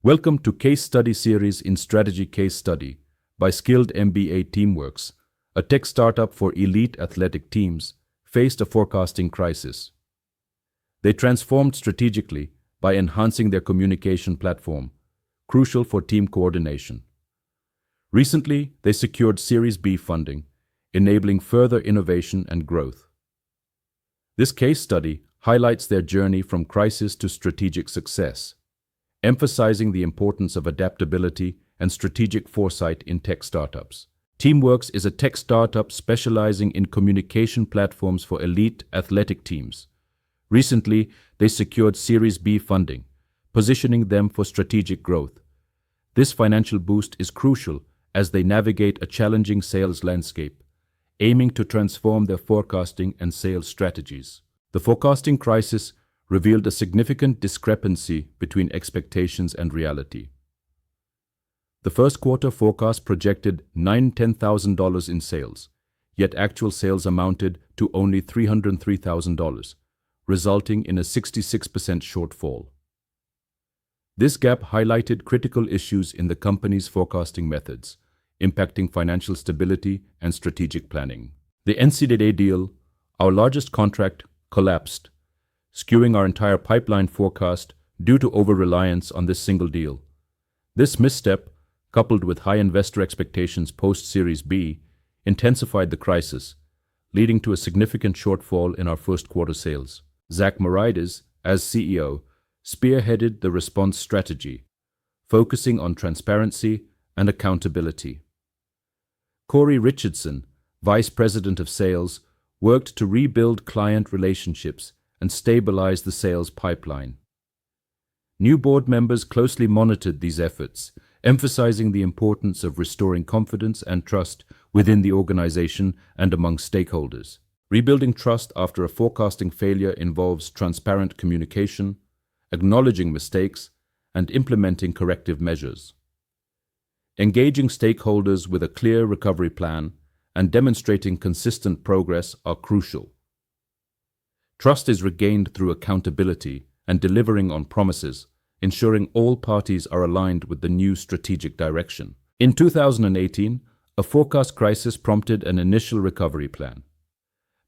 Welcome to Case Study Series in Strategy Case Study by Skilled MBA Teamworks, a tech startup for elite athletic teams, faced a forecasting crisis. They transformed strategically by enhancing their communication platform, crucial for team coordination. Recently, they secured Series B funding, enabling further innovation and growth. This case study highlights their journey from crisis to strategic success, emphasizing the importance of adaptability and strategic foresight in tech startups. Teamworks is a tech startup specializing in communication platforms for elite athletic teams. Recently, they secured Series B funding, positioning them for strategic growth. This financial boost is crucial as they navigate a challenging sales landscape, aiming to transform their forecasting and sales strategies. The forecasting crisis revealed a significant discrepancy between expectations and reality. The first quarter forecast projected $10,000 in sales, yet actual sales amounted to only $303,000, resulting in a 66% shortfall. This gap highlighted critical issues in the company's forecasting methods, impacting financial stability and strategic planning. The NCAA deal, our largest contract, collapsed, skewing our entire pipeline forecast due to over-reliance on this single deal. This misstep, coupled with high investor expectations post-Series B, intensified the crisis, leading to a significant shortfall in our first quarter sales. Zach Moraides, as CEO, spearheaded the response strategy, focusing on transparency and accountability. Corey Richardson, Vice President of Sales, worked to rebuild client relationships and stabilize the sales pipeline. New board members closely monitored these efforts, emphasizing the importance of restoring confidence and trust within the organization and among stakeholders. Rebuilding trust after a forecasting failure involves transparent communication, acknowledging mistakes, and implementing corrective measures. Engaging stakeholders with a clear recovery plan and demonstrating consistent progress are crucial. Trust is regained through accountability and delivering on promises, ensuring all parties are aligned with the new strategic direction. In 2018, a forecast crisis prompted an initial recovery plan.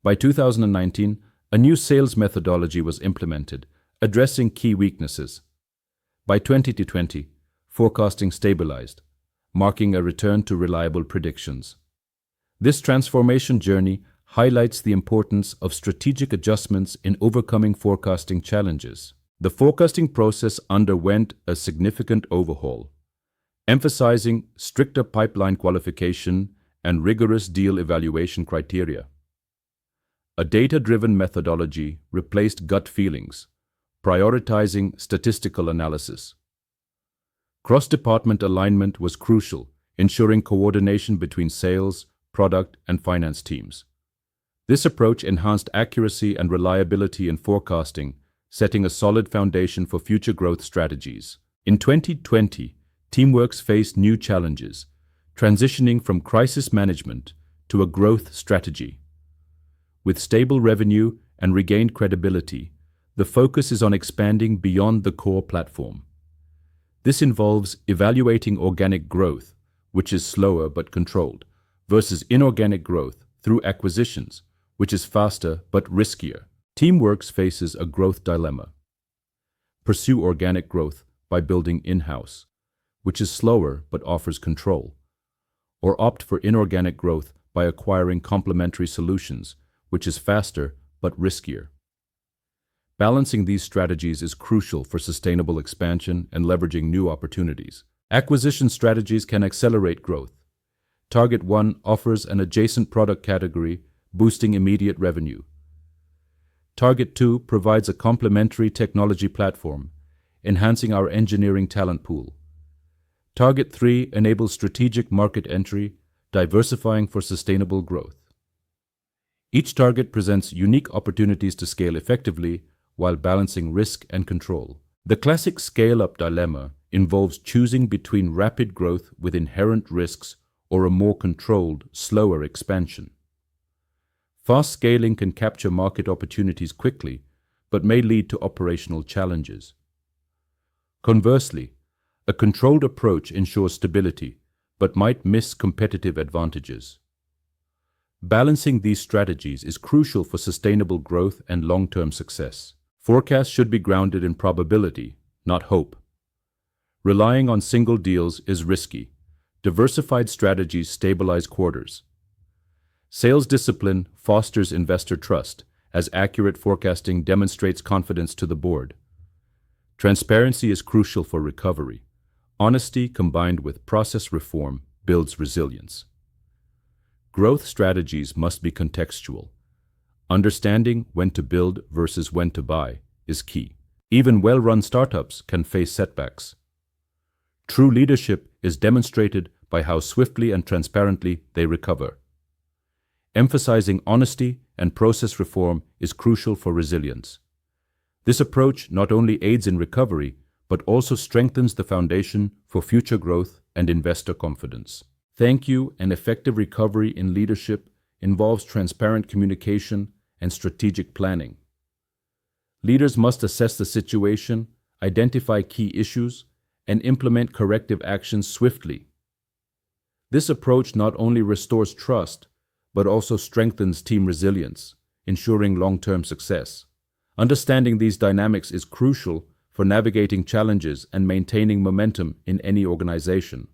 By 2019, a new sales methodology was implemented, addressing key weaknesses. By 2020, forecasting stabilized, marking a return to reliable predictions. This transformation journey highlights the importance of strategic adjustments in overcoming forecasting challenges. The forecasting process underwent a significant overhaul, emphasizing stricter pipeline qualification and rigorous deal evaluation criteria. A data-driven methodology replaced gut feelings, prioritizing statistical analysis. Cross-department alignment was crucial, ensuring coordination between sales, product, and finance teams. This approach enhanced accuracy and reliability in forecasting, setting a solid foundation for future growth strategies. In 2020, Teamworks faced new challenges, transitioning from crisis management to a growth strategy. With stable revenue and regained credibility, the focus is on expanding beyond the core platform. This involves evaluating organic growth, which is slower but controlled, versus inorganic growth through acquisitions, which is faster but riskier. Teamworks faces a growth dilemma. Pursue organic growth by building in-house, which is slower but offers control, or opt for inorganic growth by acquiring complementary solutions, which is faster but riskier. Balancing these strategies is crucial for sustainable expansion and leveraging new opportunities. Acquisition strategies can accelerate growth. Target 1 offers an adjacent product category, boosting immediate revenue. Target 2 provides a complementary technology platform, enhancing our engineering talent pool. Target 3 enables strategic market entry, diversifying for sustainable growth. Each target presents unique opportunities to scale effectively while balancing risk and control. The classic scale-up dilemma involves choosing between rapid growth with inherent risks or a more controlled, slower expansion. Fast scaling can capture market opportunities quickly, but may lead to operational challenges. Conversely, A controlled approach ensures stability, but might miss competitive advantages. Balancing these strategies is crucial for sustainable growth and long-term success. Forecasts should be grounded in probability, not hope. Relying on single deals is risky. Diversified strategies stabilize quarters. Sales discipline fosters investor trust, as accurate forecasting demonstrates confidence to the board. Transparency is crucial for recovery. Honesty combined with process reform builds resilience. Growth strategies must be contextual. Understanding when to build versus when to buy is key. Even well-run startups can face setbacks. True leadership is demonstrated by how swiftly and transparently they recover. Emphasizing honesty and process reform is crucial for resilience. This approach not only aids in recovery, but also strengthens the foundation for future growth and investor confidence. Thank you. And effective recovery in leadership involves transparent communication and strategic planning. Leaders must assess the situation, identify key issues, and implement corrective actions swiftly. This approach not only restores trust, but also strengthens team resilience, ensuring long-term success. Understanding these dynamics is crucial for navigating challenges and maintaining momentum in any organization.